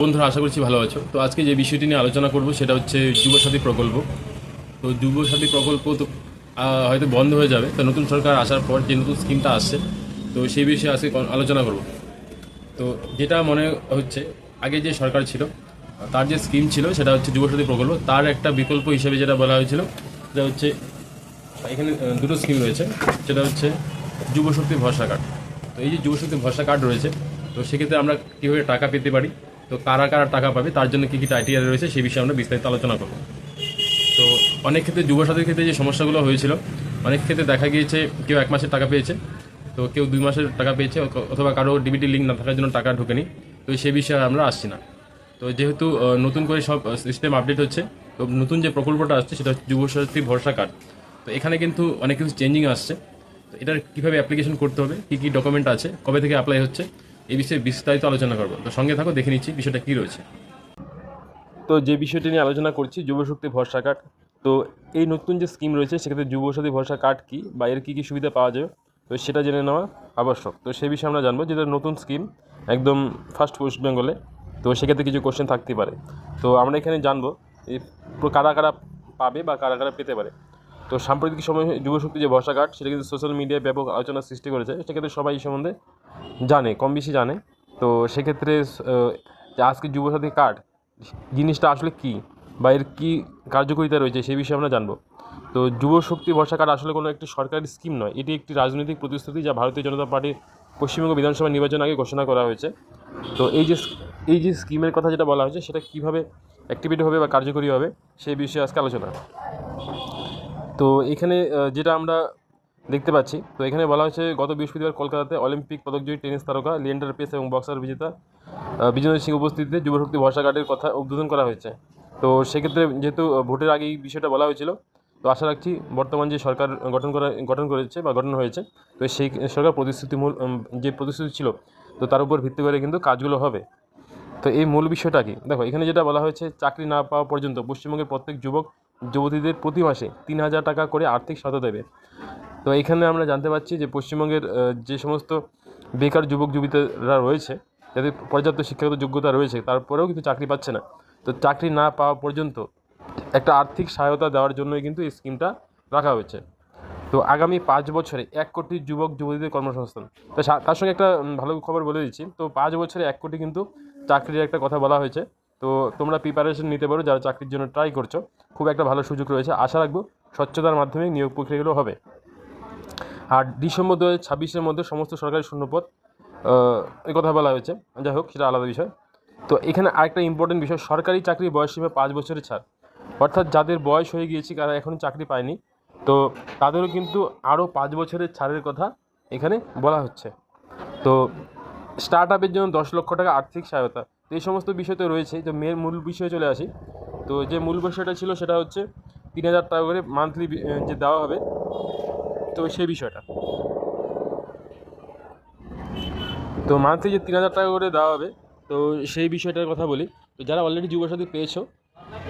বন্ধুরা, আশা করছি ভালো আছো। তো আজকে যে বিষয়টি নিয়ে আলোচনা করব সেটা হচ্ছে যুবসাথী প্রকল্প। তো যুবসাথী প্রকল্প তো হয়তো বন্ধ হয়ে যাবে। তো নতুন সরকার আসার পর যে নতুন স্কিমটা আসছে, তো সেই বিষয়ে আজকে আলোচনা করব। তো যেটা মনে হচ্ছে, আগে যে সরকার ছিল তার যে স্কিম ছিল সেটা হচ্ছে যুবসাথী প্রকল্প। তার একটা বিকল্প হিসেবে যেটা বলা হয়েছিল সেটা হচ্ছে এখানে দুটো স্কিম রয়েছে। সেটা হচ্ছে যুবশক্তি ভরসা কার্ড। তো এই যে যুবশক্তি ভরসা কার্ড রয়েছে, তো সেক্ষেত্রে আমরা কীভাবে টাকা পেতে পারি, তো কারা কারা টাকা পাবে, তার জন্য কী কী ক্রাইটেরিয়া রয়েছে সেই বিষয়ে আমরা বিস্তারিত আলোচনা করব। তো অনেক ক্ষেত্রে যুবসাথীর ক্ষেত্রে যে সমস্যাগুলো হয়েছিল, অনেক ক্ষেত্রে দেখা গিয়েছে কেউ 1 মাসের টাকা পেয়েছে, তো কেউ 2 মাসের টাকা পেয়েছে, অথবা কারো ডিবিটি লিঙ্ক না থাকার জন্য টাকা ঢোকেনি। তো সেই বিষয়ে আমরা আসছি না। তো যেহেতু নতুন করে সব সিস্টেম আপডেট হচ্ছে, তো নতুন যে প্রকল্পটা আসছে সেটা হচ্ছে যুবশক্তি ভরসা কার্ড। তো এখানে কিন্তু অনেক কিছু চেঞ্জিং আসছে। তো এটার কীভাবে অ্যাপ্লিকেশন করতে হবে, কী কী ডকুমেন্ট আছে, কবে থেকে অ্যাপ্লাই হচ্ছে, এই বিষয়ে বিস্তারিত আলোচনা করবো। তো সঙ্গে থাকো, দেখে নিচ্ছি বিষয়টা কী রয়েছে। তো যে বিষয়টি নিয়ে আলোচনা করছি, যুবশক্তি ভরসা কার্ড। তো এই নতুন যে স্কিম রয়েছে সেক্ষেত্রে যুবসাথী ভরসা কার্ড কী বা এর কী কী সুবিধা পাওয়া যাবে, তো সেটা জেনে নেওয়া আবশ্যক। তো সেই বিষয়ে আমরা জানবো, যেটা নতুন স্কিম একদম ফার্স্ট ওয়েস্ট বেঙ্গলে। তো সেক্ষেত্রে কিছু কোশ্চেন থাকতে পারে। তো আমরা এখানে জানবো এই কারা কারা পাবে বা কারা কারা পেতে পারে। তো সাম্প্রতিক সময়ে যুবশক্তি যে ভরসা কার্ড সেটা কিন্তু সোশ্যাল মিডিয়ায় ব্যাপক আলোচনা সৃষ্টি করেছে। সেক্ষেত্রে সবাই এই সম্বন্ধে জানে, কম বেশি জানে। তো সেক্ষেত্রে যে আজকে যুবসাথী কার্ড জিনিসটা আসলে কী বা এর কী কার্যকারিতা রয়েছে সেই বিষয়ে আমরা জানবো। তো যুবশক্তি ভরসা কার্ড আসলে কোনো একটি সরকারি স্কিম নয়, এটি একটি রাজনৈতিক প্রতিশ্রুতি যা ভারতীয় জনতা পার্টির পশ্চিমবঙ্গ বিধানসভা নির্বাচন আগে ঘোষণা করা হয়েছে। তো এই যে স্কিমের কথা যেটা বলা হয়েছে সেটা কীভাবে অ্যাক্টিভেট হবে বা কার্যকরী হবে সেই বিষয়ে আজকে আলোচনা। তো এখানে যেটা আমরা দেখতে পাচ্ছি, তো এখানে বলা হয়েছে গত বৃহস্পতিবার কলকাতাতে অলিম্পিক পদকজয়ী টেনিস তারকা লিয়েন্ডার পেস এবং বক্সার বিজেতা বিজেন্দ্র সিং উপস্থিতিতে যুবশক্তি ভরসা কার্ডের কথা উদ্বোধন করা হয়েছে। তো সেক্ষেত্রে যেহেতু ভোটের আগে এই বিষয়টা বলা হয়েছিল, তো আশা রাখছি বর্তমান যে সরকার গঠন হয়েছে, তো সেই সরকার যে প্রতিশ্রুতি ছিল, তো তার উপর ভিত্তি করে কিন্তু কাজগুলো হবে। তো এই মূল বিষয়টা কি, দেখো এখানে যেটা বলা হয়েছে, চাকরি না পাওয়া পর্যন্ত পশ্চিমবঙ্গের প্রত্যেক যুবক যুবতীদের প্রতি মাসে 3,000 টাকা করে আর্থিক সহায়তা দেবে। তো এখানে আমরা জানতে পারছি যে পশ্চিমবঙ্গের যে সমস্ত বেকার যুবক যুবতীরা রয়েছে, যাদের পর্যাপ্ত শিক্ষাগত যোগ্যতা রয়েছে, তারপরেও কিন্তু চাকরি পাচ্ছে না। তো চাকরি না পাওয়া পর্যন্ত একটা আর্থিক সহায়তা দেওয়ার জন্যই কিন্তু এই স্কিমটা রাখা হয়েছে। তো আগামী 5 বছরে 1 কোটি যুবক যুবতীদের কর্মসংস্থান। তো তার সঙ্গে একটা ভালো খবর বলে দিচ্ছি, তো 5 বছরে 1 কোটি কিন্তু চাকরির একটা কথা বলা হয়েছে। তো তোমরা প্রিপারেশন নিতে পারো যারা চাকরির জন্য ট্রাই করছো, খুব একটা ভালো সুযোগ রয়েছে। আশা রাখবো স্বচ্ছতার মাধ্যমে নিয়োগ প্রক্রিয়াগুলো হবে। আর ডিসেম্বর 2026-এর মধ্যে সমস্ত সরকারি শূন্যপদ এই কথা বলা হয়েছে। যাই হোক, সেটা আলাদা বিষয়। তো এখানে আরেকটা ইম্পর্টেন্ট বিষয়, সরকারি চাকরির বয়সসীমা 5 বছরের ছাড়। অর্থাৎ যাদের বয়স হয়ে গিয়েছে, তারা এখনও চাকরি পায়নি, তো তাদেরও কিন্তু আরও 5 বছরের ছাড়ের কথা এখানে বলা হচ্ছে। তো স্টার্ট আপের জন্য 10 লক্ষ টাকা আর্থিক সহায়তা। তো এই সমস্ত বিষয় তো রয়েছে। তো মূল বিষয়ে চলে আসি। তো যে মূল বিষয়টা ছিল সেটা হচ্ছে 3,000 টাকা করে মান্থলি যে দেওয়া হবে, তো সেই বিষয়টা। তো মান্থলি যে 3,000 টাকা করে দেওয়া হবে, তো সেই বিষয়টার কথা বলি। তো যারা অলরেডি যুবসাথী পেয়েছো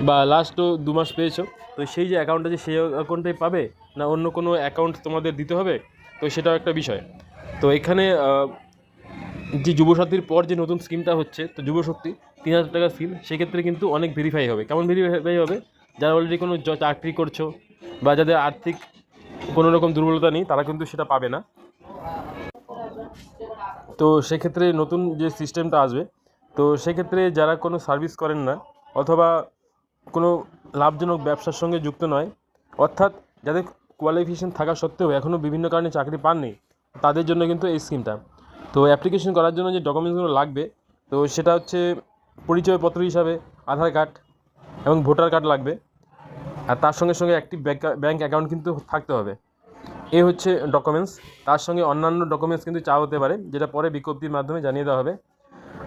বা লাস্টও 2 মাস পেয়েছো, তো সেই যে অ্যাকাউন্ট আছে সেই অ্যাকাউন্টেই পাবে, না অন্য কোনো অ্যাকাউন্ট তোমাদের দিতে হবে, তো সেটাও একটা বিষয়। তো এখানে যে যুবসাথীর পর যে নতুন স্কিমটা হচ্ছে, তো যুবশক্তি 3,000 টাকা স্কিম, সেক্ষেত্রে কিন্তু অনেক ভেরিফাই হবে। কেমন ভেরিফাই হবে? যারা অলরেডি কোনো চাকরি করছো বা যাদের আর্থিক কোনো রকম দুর্বলতা নেই, তারা কিন্তু সেটা পাবে না। তো সেক্ষেত্রে নতুন যে সিস্টেমটা আসবে, তো সেক্ষেত্রে যারা কোনো সার্ভিস করেন না অথবা কোনো লাভজনক ব্যবসার সঙ্গে যুক্ত নয়, অর্থাৎ যাদের কোয়ালিফিকেশন থাকা সত্ত্বেও এখনও বিভিন্ন কারণে চাকরি পাননি, তাদের জন্য কিন্তু এই স্কিমটা। তো অ্যাপ্লিকেশন করার জন্য যে ডকুমেন্টসগুলো লাগবে, তো সেটা হচ্ছে পরিচয়পত্র হিসাবে আধার কার্ড এবং ভোটার কার্ড লাগবে। আর তার সঙ্গে সঙ্গে একটি ব্যাঙ্ক অ্যাকাউন্ট কিন্তু থাকতে হবে। এই হচ্ছে ডকুমেন্টস। তার সঙ্গে অন্যান্য ডকুমেন্টস কিন্তু চাওয়া হতে পারে, যেটা পরে বিজ্ঞপ্তির মাধ্যমে জানিয়ে দেওয়া হবে।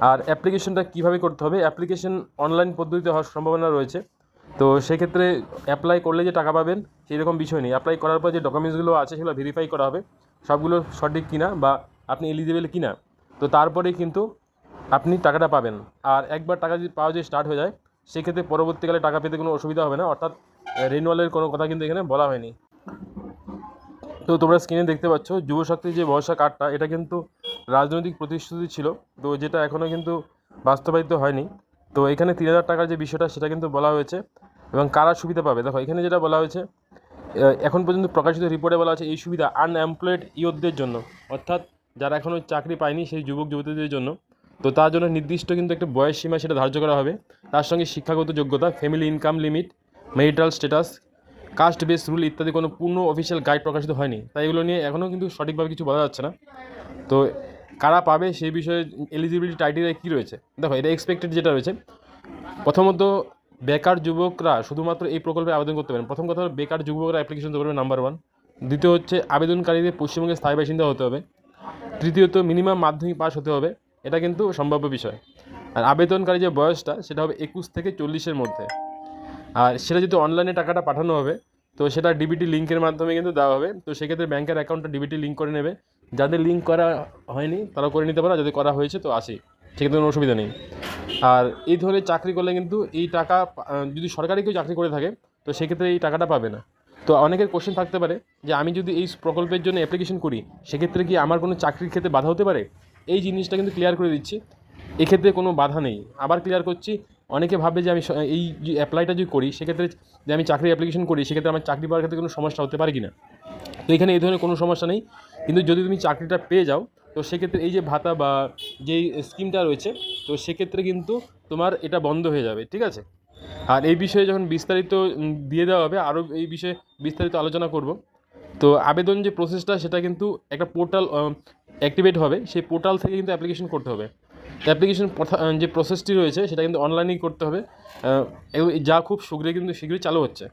আর অ্যাপ্লিকেশনটা কীভাবে করতে হবে, অ্যাপ্লিকেশন অনলাইন পদ্ধতিতে হওয়ার সম্ভাবনা রয়েছে। তো সেক্ষেত্রে অ্যাপ্লাই করলে যে টাকা পাবেন সেই রকম বিষয় নেই। অ্যাপ্লাই করার পর যে ডকুমেন্টসগুলো আছে সেগুলো ভেরিফাই করা হবে, সবগুলো সঠিক কিনা বা আপনি এলিজিবল কিনা। তো তারপরেই কিন্তু আপনি টাকাটা পাবেন। আর একবার টাকা যদি পাওয়া যায় স্টার্ট হয়ে যায়, সেক্ষেত্রে পরবর্তীকালে টাকা পেতে কোনো অসুবিধা হবে না। অর্থাৎ রিনিউয়ালের কোনো কথা কিন্তু এখানে বলা হয়নি। তো তোমরা স্ক্রিনে দেখতে পাচ্ছ যুবশক্তির যে ভরসা কার্ডটা, এটা কিন্তু রাজনৈতিক প্রতিশ্রুতি ছিল, তো যেটা এখনও কিন্তু বাস্তবায়িত হয়নি। তো এখানে 3,000 টাকার যে বিষয়টা সেটা কিন্তু বলা হয়েছে এবং কারা সুবিধা পাবে। দেখো এখানে যেটা বলা হয়েছে, এখন পর্যন্ত প্রকাশিত রিপোর্টে বলা আছে এই সুবিধা আনএমপ্লয়েড ইয়ুথদের জন্য, অর্থাৎ যারা এখনও চাকরি পায়নি সেই যুবক যুবতীদের জন্য। তো তার জন্য নির্দিষ্ট কিন্তু একটা বয়স সীমা সেটা ধার্য করা হবে। তার সঙ্গে শিক্ষাগত যোগ্যতা, family income limit, marital status, caste base rule ইত্যাদি কোনো পূর্ণ অফিসিয়াল গাইড প্রকাশিত হয়নি, তাই এগুলো নিয়ে এখনও কিন্তু সঠিকভাবে কিছু বলা যাচ্ছে না। তো কারা পাবে সেই বিষয়ে এলিজিবিলিটি ক্রাইটেরিয়া কী রয়েছে, দেখো এটা এক্সপেক্টেড যেটা রয়েছে, প্রথমত বেকার যুবকরা শুধুমাত্র এই প্রকল্পে আবেদন করতে পারেন। প্রথম কথা হলো বেকার যুবকরা অ্যাপ্লিকেশন করবে, নাম্বার 1। দ্বিতীয় হচ্ছে আবেদনকারীদের পশ্চিমবঙ্গের স্থায়ী বাসিন্দা হতে হবে। তৃতীয়ত মিনিমাম মাধ্যমিক পাস হতে হবে, এটা কিন্তু সম্ভাব্য বিষয়। আর আবেদনকারী যে বয়সটা সেটা হবে 21 থেকে 40-এর মধ্যে। আর সেটা যদি অনলাইনে টাকাটা পাঠানো হবে তো সেটা ডিবিটি লিঙ্কের মাধ্যমে কিন্তু দেওয়া হবে। তো সেক্ষেত্রে ব্যাংকের অ্যাকাউন্টটা ডিবিটি লিঙ্ক করে নেবে। যাদের লিঙ্ক করা হয়নি তারা করে নিতে পারো, যাদের করা হয়েছে তো আসি, সেক্ষেত্রে কোনো অসুবিধা নেই। আর এই ধরনের চাকরি করলে কিন্তু এই টাকা যদি সরকারি কেউ চাকরি করে থাকে তো সেক্ষেত্রে এই টাকাটা পাবে না। তো অনেকের কোশ্চেন থাকতে পারে যে আমি যদি এই প্রকল্পের জন্য অ্যাপ্লিকেশন করি সেক্ষেত্রে কি আমার কোনো চাকরির ক্ষেত্রে বাধা হতে পারে? এই জিনিসটা কিন্তু ক্লিয়ার করে দিচ্ছি, এক্ষেত্রে কোনো বাধা নেই। আবার ক্লিয়ার করছি, অনেকে ভাবে যে আমি এই যে অ্যাপ্লাইটা যদি করি সেক্ষেত্রে যে আমি চাকরি অ্যাপ্লিকেশন করি সেক্ষেত্রে আমার চাকরি পাওয়ার ক্ষেত্রে কোনো সমস্যা হতে পারে কি না। তো এখানে এই ধরনের কোনো সমস্যা নেই, কিন্তু যদি তুমি চাকরিটা পেয়ে যাও তো সেক্ষেত্রে এই যে ভাতা বা যেই স্কিমটা রয়েছে তো সেক্ষেত্রে কিন্তু তোমার এটা বন্ধ হয়ে যাবে, ঠিক আছে। আর এই বিষয়ে যখন বিস্তারিত দিয়ে দেওয়া হবে, আরও এই বিষয়ে বিস্তারিত আলোচনা করব। তো আবেদন যে প্রসেসটা সেটা কিন্তু একটা পোর্টাল অ্যাক্টিভেট হবে, সেই পোর্টাল থেকে কিন্তু অ্যাপ্লিকেশন করতে হবে। অ্যাপ্লিকেশন যে প্রসেসটি রয়েছে সেটা কিন্তু অনলাইনেই করতে হবে, যা খুব শীঘ্রই চালু হচ্ছে।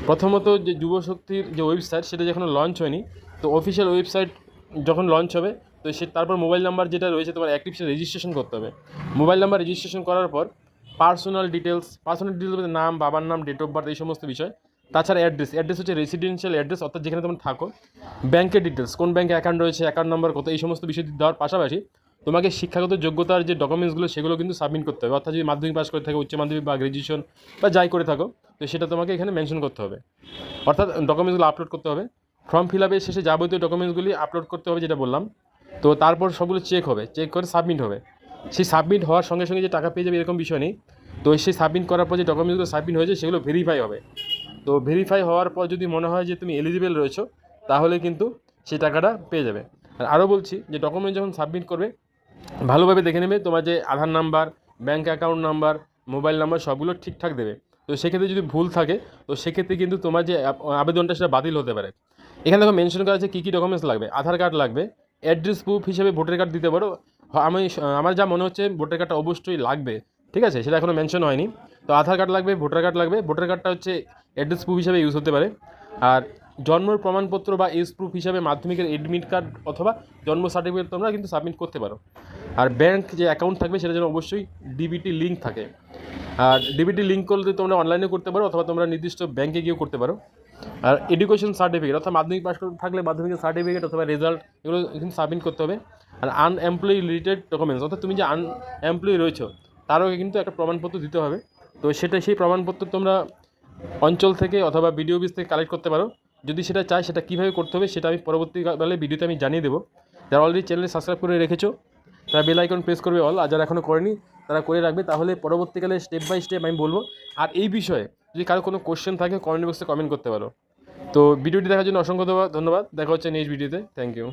প্রথমত যে যুবশক্তির যে ওয়েবসাইট সেটা যখন লঞ্চ হয়নি, তো অফিসিয়াল ওয়েবসাইট যখন লঞ্চ হবে তো তারপর মোবাইল নাম্বার যেটা রয়েছে তোমার অ্যাক্টিভ সেটা রেজিস্ট্রেশন করতে হবে। মোবাইল নাম্বার রেজিস্ট্রেশন করার পর পার্সোনাল ডিটেলস বলতে নাম, বাবার নাম, ডেট অফ বার্থ, এই সমস্ত বিষয়। তাছাড়া অ্যাড্রেস হচ্ছে রেসিডেন্সিয়াল অ্যাড্রেস, অর্থাৎ যেখানে তুমি থাকো। ব্যাংকের ডিটেলস, কোন ব্যাংকে অ্যাকাউন্ট রয়েছে, অ্যাকাউন্ট নাম্বার কত, এই সমস্ত বিষয় দেওয়ার পাশাপাশি তোমাকে শিক্ষাগত যোগ্যতার যে ডকুমেন্টসগুলো সেগুলো কিন্তু সাবমিট করতে হবে। অর্থাৎ যদি মাধ্যমিক পাস করে থাকো, উচ্চ মাধ্যমিক বা গ্র্যাজুয়েশন বা যাই করে থাকো তো সেটা তোমাকে এখানে মেনশন করতে হবে, অর্থাৎ ডকুমেন্টসগুলো আপলোড করতে হবে। ফর্ম ফিল আপের শেষে যাবতীয় ডকুমেন্টসগুলি আপলোড করতে হবে যেটা বললাম। তো তারপর সবগুলো চেক করে সাবমিট হবে। সেই সাবমিট হওয়ার সঙ্গে সঙ্গে যে টাকা পেয়ে যাবে এরকম বিষয় নেই। তো সেই সাবমিট করার পর যে ডকুমেন্টসগুলো সাবমিট হয়েছে সেগুলো ভেরিফাই হবে। তো ভেরিফাই হওয়ার পর যদি মনে হয় যে তুমি এলিজিবল রয়েছো তাহলে কিন্তু সেই টাকাটা পেয়ে যাবে। আর আরও বলছি যে ডকুমেন্ট যখন সাবমিট করবে ভালোভাবে দেখে নেবে তোমার যে Aadhaar number, bank account number, mobile number সবগুলো ঠিকঠাক দেবে। তো সেক্ষেত্রে যদি ভুল থাকে তো সেক্ষেত্রে কিন্তু তোমার যে আবেদনটা সেটা বাতিল হতে পারে। এখানে দেখো মেনশন করা আছে কী কী ডকুমেন্টস লাগবে। আধার কার্ড লাগবে, অ্যাড্রেস প্রুফ হিসেবে ভোটার কার্ড দিতে পারো। আমার যা মনে হচ্ছে ভোটার কার্ডটা অবশ্যই লাগবে, ঠিক আছে, সেটা এখনও মেনশন হয়নি। তো আধার কার্ড লাগবে, ভোটার কার্ড লাগবে। ভোটার কার্ডটা হচ্ছে অ্যাড্রেস প্রুফ হিসেবে ইউজ হতে পারে। আর জন্মের প্রমাণপত্র বা এজ প্রুফ হিসাবে মাধ্যমিকের এডমিট কার্ড অথবা জন্ম সার্টিফিকেট তোমরা কিন্তু সাবমিট করতে পারো। আর ব্যাংক যে অ্যাকাউন্ট থাকবে সেটা যেন অবশ্যই ডিবিটি লিঙ্ক থাকে। আর ডিবিটি লিঙ্ক করলে তোমরা অনলাইনে করতে পারো অথবা তোমরা নির্দিষ্ট ব্যাংকে গিয়েও করতে পারো। আর এডুকেশন সার্টিফিকেট অর্থাৎ মাধ্যমিক পাস থাকলে মাধ্যমিকের সার্টিফিকেট অথবা রেজাল্ট এগুলো কিন্তু সাবমিট করতে হবে। আর আনএমপ্লয়ি রিলেটেড ডকুমেন্টস অর্থাৎ তুমি যে আনএমপ্লয়ি রয়েছো তারও কিন্তু একটা প্রমাণপত্র দিতে হবে। তো সেই প্রমাণপত্র তোমরা অঞ্চল থেকে অথবা বিডিও অফিস থেকে কালেক্ট করতে পারো। যদি সেটা চাই সেটা কীভাবে করতে হবে সেটা আমি পরবর্তীকালে ভিডিওতে আমি জানিয়ে দেবো। যারা অলরেডি চ্যানেলে সাবস্ক্রাইব করে রেখেছো তারা বেল আইকন প্রেস করবে অল, আর যারা এখনও করেনি তারা করে রাখবে, তাহলে পরবর্তীকালে স্টেপ বাই স্টেপ আমি বলবো। আর এই বিষয়ে যদি কারো কোনো কোশ্চেন থাকে কমেন্ট বক্সে কমেন্ট করতে পারো। তো ভিডিওটি দেখার জন্য অসংখ্য ধন্যবাদ। দেখা হচ্ছে নেক্সট ভিডিওতে। Thank you.